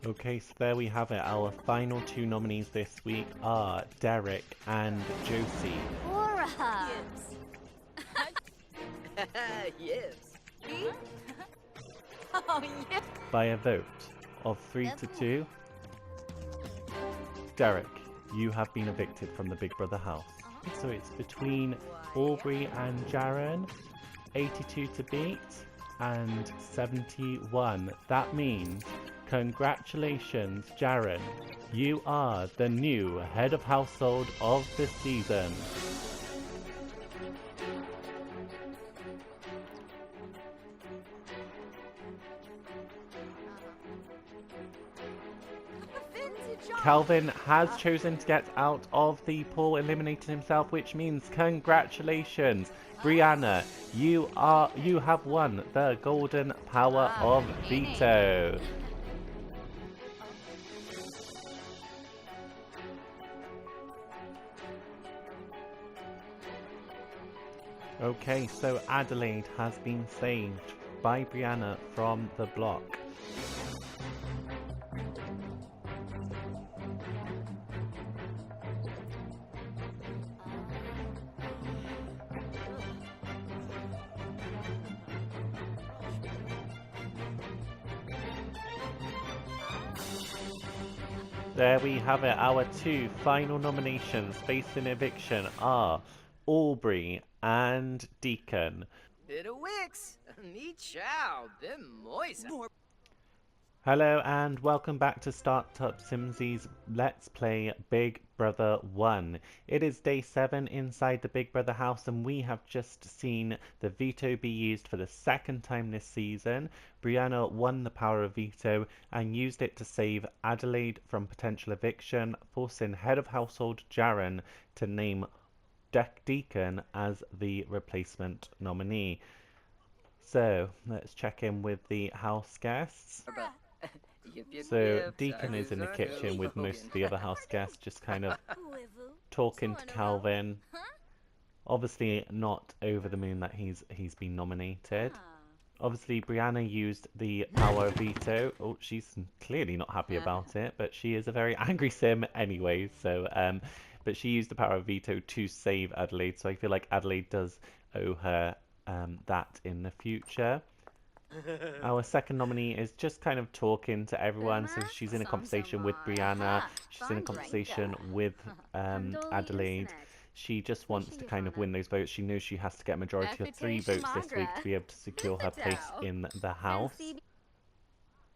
Okay, so there we have it. Our final two nominees this week are Derek and Josie. Aura! Yes. Oh, yeah. By a vote of 3 to 2, Derek, you have been evicted from the Big Brother house. So it's between Aubrey and Jaren, 82 to beat, and 71. That means, congratulations, Jaren. You are the new head of household of the season. Calvin has chosen to get out of the pool, eliminating himself, which means congratulations, Brianna. You have won the golden power of Veto. Okay, so Adelaide has been saved by Brianna from the block. There we have it. Our two final nominations facing eviction are Aubrey and Deacon. Bit of Wix. Me chow. Bit moist. Hello and welcome back to Startup Simsy's Let's Play Big Brother 1. It is day 7 inside the Big Brother house and we have just seen the veto be used for the second time this season. Brianna won the power of veto and used it to save Adelaide from potential eviction, forcing head of household Jaren to name Deacon as the replacement nominee. So let's check in with the house guests. So Deacon is in the kitchen with most of the other house guests, just kind of talking to Calvin. Obviously not over the moon that he's been nominated. Obviously Brianna used the power of veto. Oh, she's clearly not happy about it, but she is a very angry sim anyway. So, but she used the power of veto to save Adelaide. So I feel like Adelaide does owe her that in the future. Our second nominee is just kind of talking to everyone, so she's in a conversation with Brianna, she's in a conversation with Adelaide. She just wants to kind of win those votes. She knows she has to get a majority of 3 votes this week to be able to secure her place in the house.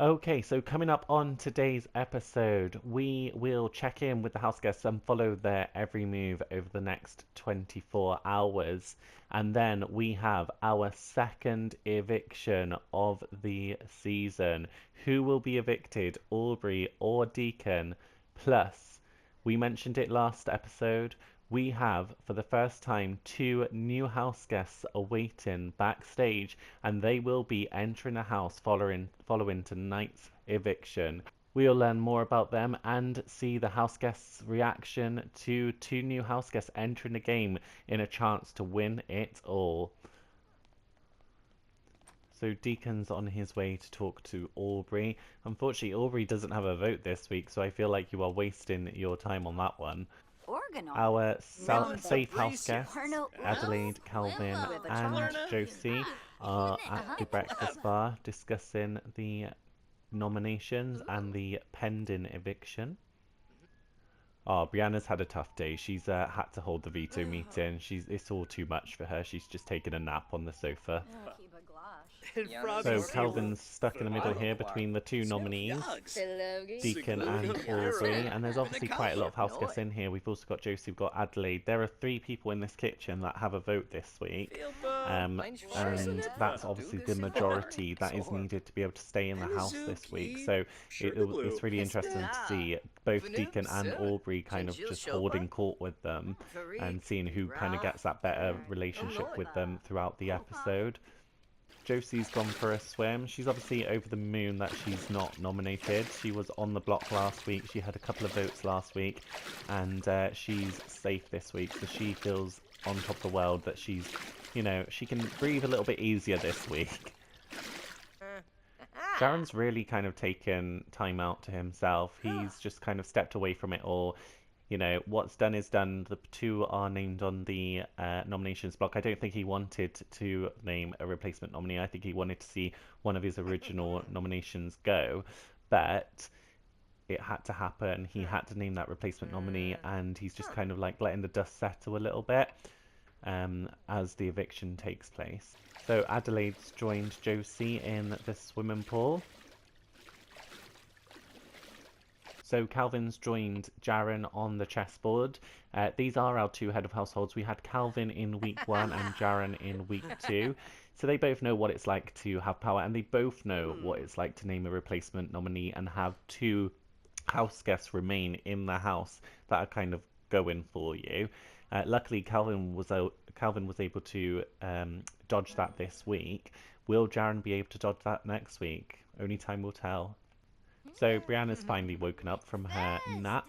Okay, so coming up on today's episode, we will check in with the house guests and follow their every move over the next 24 hours. And then we have our second eviction of the season. Who will be evicted, Aubrey or Deacon? Plus, we mentioned it last episode, we have, for the first time, 2 new house guests awaiting backstage, and they will be entering the house following tonight's eviction. We'll learn more about them and see the house guests' reaction to 2 new house guests entering the game in a chance to win it all. So Deacon's on his way to talk to Aubrey. Unfortunately, Aubrey doesn't have a vote this week, so I feel like you are wasting your time on that one. Our safe house guests, Adelaide, Calvin and Josie, are at the breakfast bar discussing the nominations and the pending eviction. Oh, Brianna's had a tough day. She's had to hold the veto meeting. It's all too much for her. She's just taken a nap on the sofa. So Calvin's stuck in the middle here between the 2 nominees, Deacon and Aubrey, and there's obviously quite a lot of house guests in here. We've also got Josie, we've got Adelaide. There are 3 people in this kitchen that have a vote this week, and that's obviously the majority that is needed to be able to stay in the house this week. So it's really interesting to see both Deacon and Aubrey kind of just holding court with them and seeing who kind of gets that better relationship with them throughout the episode. Josie's gone for a swim. She's obviously over the moon that she's not nominated. She was on the block last week. She had a couple of votes last week, and she's safe this week. So she feels on top of the world that she's, you know, she can breathe a little bit easier this week. Jaren's really kind of taken time out to himself. He's just kind of stepped away from it all. You know, what's done is done. The two are named on the nominations block. I don't think he wanted to name a replacement nominee. I think he wanted to see one of his original nominations go. But it had to happen. He had to name that replacement nominee, and he's just kind of like letting the dust settle a little bit as the eviction takes place. So Adelaide's joined Josie in the swimming pool. So Calvin's joined Jaren on the chessboard. These are our two head of households. We had Calvin in week 1 and Jaren in week 2. So they both know what it's like to have power, and they both know what it's like to name a replacement nominee and have two house guests remain in the house that are kind of going for you. Luckily, Calvin was able to dodge that this week. Will Jaren be able to dodge that next week? Only time will tell. So Brianna's finally woken up from her nap,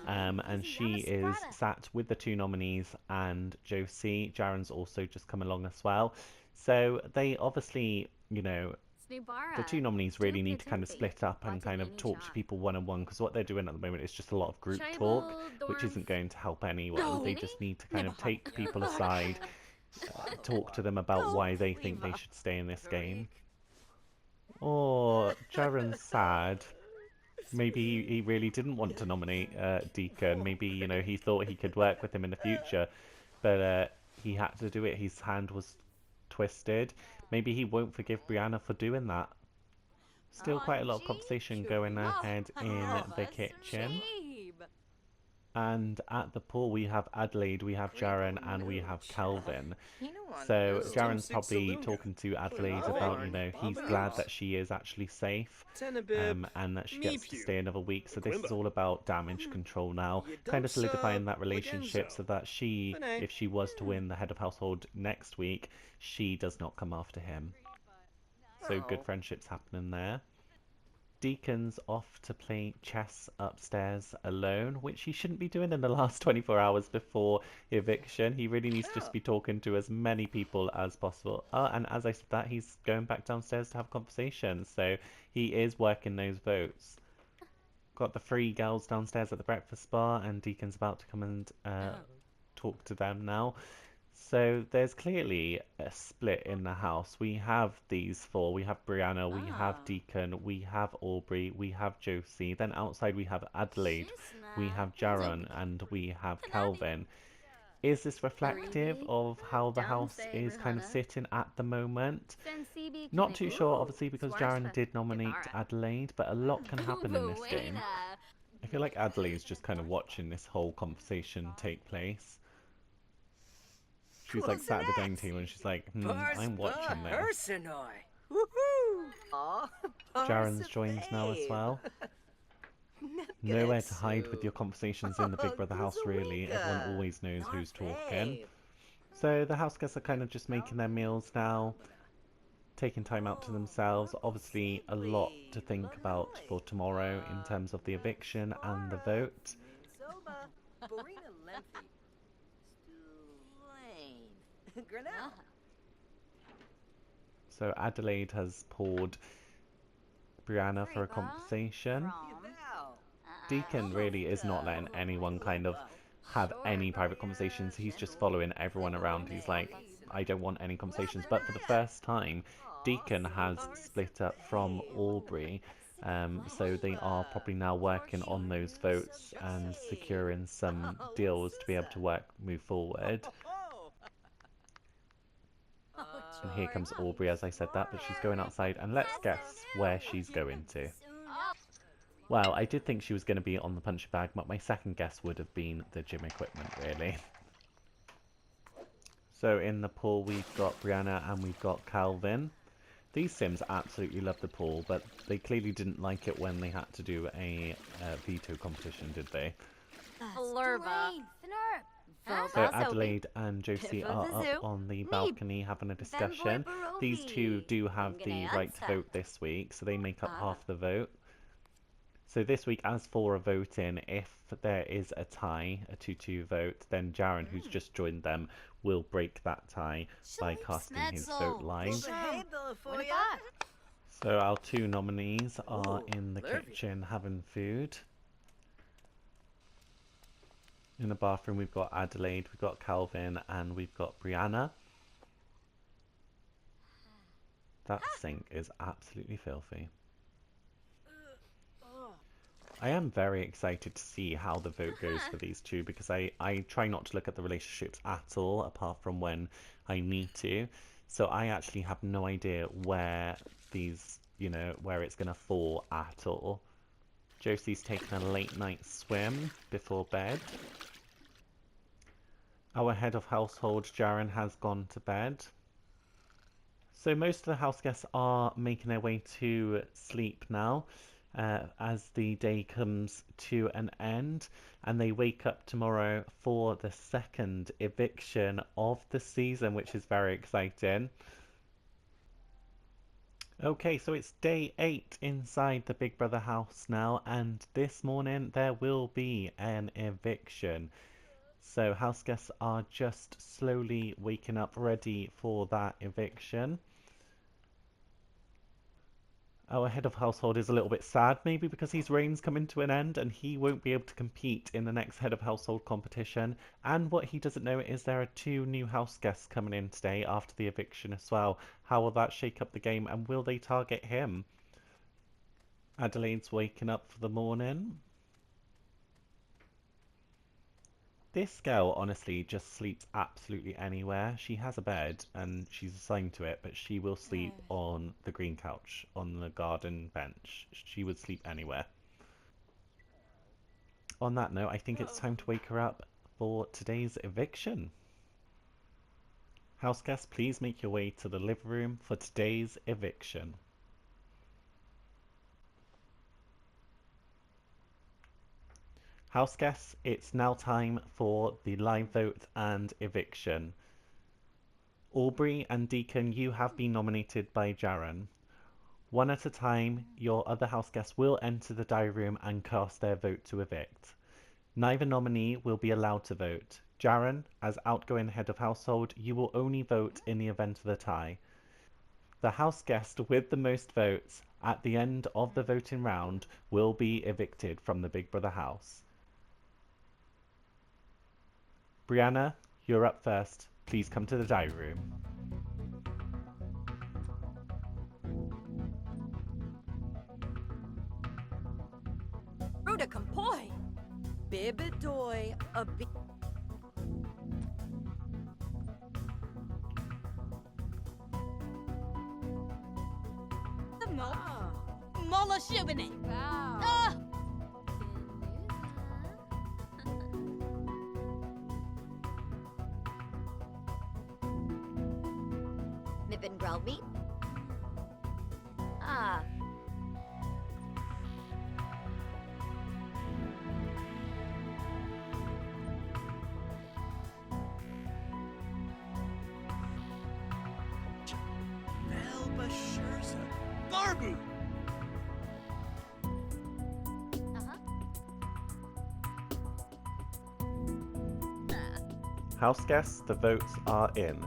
and she is sat with the two nominees and Josie. Jaren's also just come along as well. So they obviously, you know, the two nominees really need to kind of split up and kind of talk to people one-on-one, because what they're doing at the moment is just a lot of group talk, which isn't going to help anyone. They just need to kind of take people aside, talk to them about why they think they should stay in this game. Oh, Jaren's sad. Maybe he really didn't want to nominate Deacon. Maybe, you know, he thought he could work with him in the future, but he had to do it. His hand was twisted. Maybe he won't forgive Brianna for doing that. Still quite a lot of conversation going ahead in the kitchen. And at the pool we have Adelaide, we have Jaren, and we have Calvin. So Jaren's probably talking to Adelaide about, you know, he's glad that she is actually safe, and that she gets to stay another week. So this is all about damage control now, kind of solidifying that relationship so that she, if she was to win the head of household next week, she does not come after him. So good friendships happening there. Deacon's off to play chess upstairs alone, which he shouldn't be doing in the last 24 hours before eviction. He really needs to just be talking to as many people as possible. And as I said that, he's going back downstairs to have conversations, so he is working those votes. Got the 3 girls downstairs at the breakfast bar, and Deacon's about to come and talk to them now. So there's clearly a split in the house. We have these 4. We have Brianna, we have Deacon, we have Aubrey, we have Josie. Then outside we have Adelaide, we have Jaren, and we have Calvin. Is this reflective of how the house is kind of sitting at the moment? Not too sure, obviously, because Jaren did nominate Adelaide, but a lot can happen in this game. I feel like Adelaide's just kind of watching this whole conversation take place. She's like sat at the dining table and she's like, I'm watching this. Jaren's joined now as well. Nowhere to hide with your conversations in the Big Brother house, really. Everyone always knows who's talking. So the house guests are kind of just making their meals now, taking time out to themselves. Obviously a lot to think about for tomorrow in terms of the eviction and the vote. So Adelaide has poured Brianna for a conversation. Deacon really is not letting anyone kind of have any private conversations. He's just following everyone around. He's like, I don't want any conversations. But for the first time, Deacon has split up from Aubrey. So they are probably now working on those votes and securing some deals to be able to move forward. And here comes Aubrey, as I said that, but she's going outside, and let's guess where she's going to. Well, I did think she was going to be on the punching bag, but my second guess would have been the gym equipment, really. So in the pool, we've got Brianna and we've got Calvin. These Sims absolutely love the pool, but they clearly didn't like it when they had to do a veto competition, did they? So Adelaide and Josie are up on the balcony having a discussion. These two do have the right to vote this week, so they make up half the vote. So this week, as for a voting, if there is a tie, a 2-2 vote, then Jaren, who's just joined them, will break that tie by casting his vote live. So our two nominees are Ooh, in the Lurvy. kitchen having food. In the bathroom we've got Adelaide, we've got Calvin, and we've got Brianna. That sink is absolutely filthy. I am very excited to see how the vote goes for these two because I try not to look at the relationships at all apart from when I need to. So I actually have no idea where these, where it's going to fall at all. Josie's taken a late night swim before bed. Our head of household, Jaren, has gone to bed. So most of the house guests are making their way to sleep now as the day comes to an end and they wake up tomorrow for the second eviction of the season, which is very exciting. Okay, so it's day 8 inside the Big Brother house now, and this morning there will be an eviction. So house guests are just slowly waking up ready for that eviction. Our head of household is a little bit sad, maybe because his reign's coming to an end and he won't be able to compete in the next head of household competition. And what he doesn't know is there are 2 new house guests coming in today after the eviction as well. How will that shake up the game and will they target him? Adelaide's waking up for the morning. This girl honestly just sleeps absolutely anywhere. She has a bed and she's assigned to it, but she will sleep on the green couch, on the garden bench. She would sleep anywhere. On that note, I think it's time to wake her up for today's eviction. House guests, please make your way to the living room for today's eviction. House guests, it's now time for the live vote and eviction. Aubrey and Deacon, you have been nominated by Jaren. One at a time, your other house guests will enter the diary room and cast their vote to evict. Neither nominee will be allowed to vote. Jaren, as outgoing head of household, you will only vote in the event of a tie. The house guest with the most votes at the end of the voting round will be evicted from the Big Brother house. Brianna, you're up first. Please come to the diary room. Rhoda Campoy. Bibidoy a bit. Mola Shibani. Ah! Nippin' grilled meat. Ah. Melba Scherzer. Barbu! House guests, the votes are in.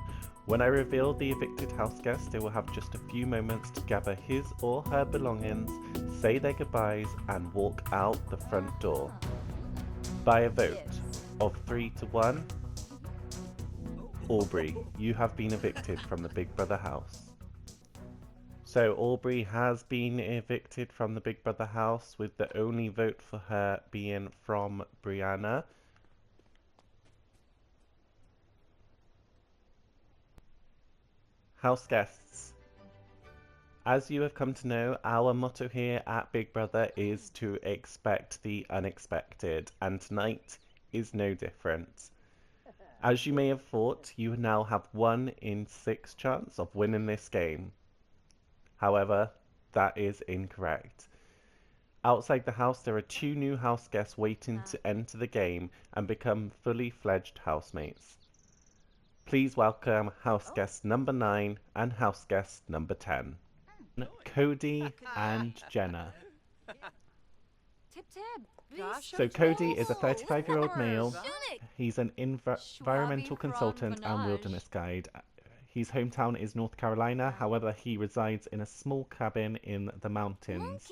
When I reveal the evicted house guest, they will have just a few moments to gather his or her belongings, say their goodbyes, and walk out the front door. By a vote of 3 to 1, Aubrey, you have been evicted from the Big Brother house. So Aubrey has been evicted from the Big Brother house, with the only vote for her being from Brianna. House guests, as you have come to know, our motto here at Big Brother is to expect the unexpected, and tonight is no different. As you may have thought, you now have 1 in 6 chance of winning this game. However, that is incorrect. Outside the house, there are 2 new house guests waiting to enter the game and become fully fledged housemates. Please welcome house guest number 9 and house guest number 10, Cody and Jenna. Tip tip. So Cody is a 35-year-old male. He's an environmental consultant and wilderness guide. His hometown is North Carolina, however he resides in a small cabin in the mountains.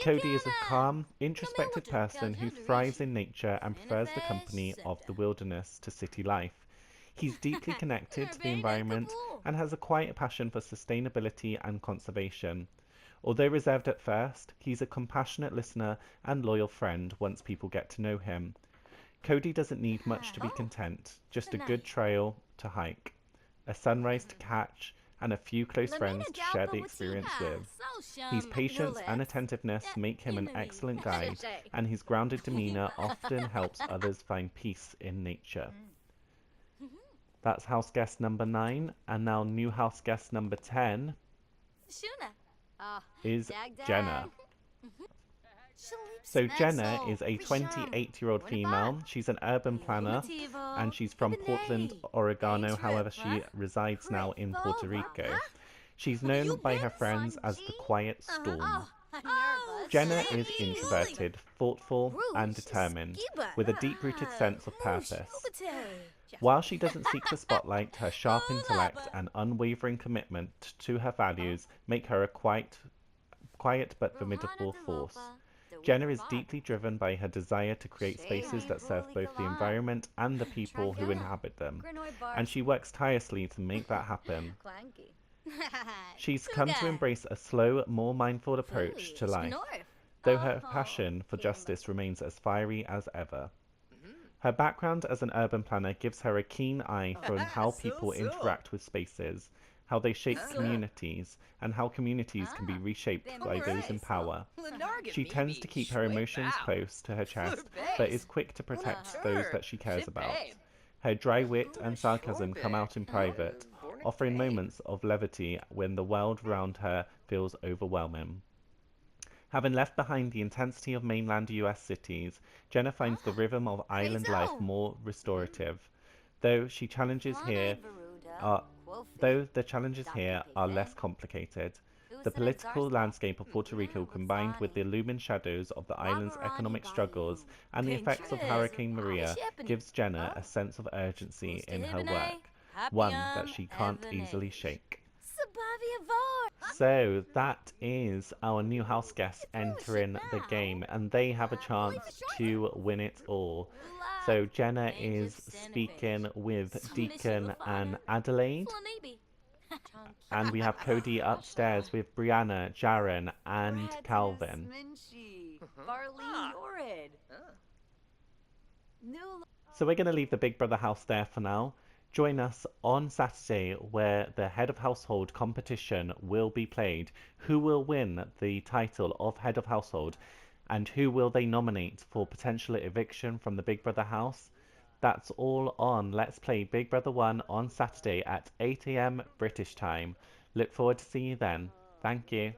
Cody is a calm, introspective person who thrives in nature and prefers the company of the wilderness to city life. He's deeply connected to the environment and has a quiet passion for sustainability and conservation. Although reserved at first, he's a compassionate listener and loyal friend once people get to know him. Cody doesn't need much to be content, just a good trail to hike, a sunrise to catch, and a few close friends to share the experience with. His patience and attentiveness make him an excellent guide, and his grounded demeanor often helps others find peace in nature. That's house guest number 9, and now new house guest number 10 is Jenna. So Jenna is a 28-year-old female. She's an urban planner and she's from Portland, Oregon. However, she resides now in Puerto Rico. She's known by her friends as the Quiet Storm. Jenna is introverted, thoughtful, and determined, with a deep-rooted sense of purpose. While she doesn't seek the spotlight, her sharp intellect and unwavering commitment to her values make her a quiet but formidable force. Jenna is deeply driven by her desire to create spaces that serve both the environment and the people who inhabit them, and she works tirelessly to make that happen. She's come to embrace a slow, more mindful approach to life, though her passion for justice remains as fiery as ever. Her background as an urban planner gives her a keen eye for how people interact with spaces, how they shape communities, and how communities can be reshaped by those in power. She tends to keep her emotions close to her chest, but is quick to protect those that she cares about. Her dry wit and sarcasm come out in private, offering moments of levity when the world around her feels overwhelming. Having left behind the intensity of mainland US cities, Jenna finds the rhythm of island life more restorative, though the challenges here are less complicated. The political landscape of Puerto Rico, combined with the looming shadows of the island's economic struggles and the effects of Hurricane Maria, gives Jenna a sense of urgency in her work, one that she can't easily shake. So that is our new house guest entering the game, and they have a chance to win it all. So Jenna is speaking with Deacon and Adelaide, and we have Cody upstairs with Brianna, Jaren, and Calvin. So we're going to leave the Big Brother house there for now. Join us on Saturday where the Head of Household competition will be played. Who will win the title of Head of Household, and who will they nominate for potential eviction from the Big Brother house? That's all on Let's Play Big Brother 1 on Saturday at 8 AM British time. Look forward to seeing you then. Thank you.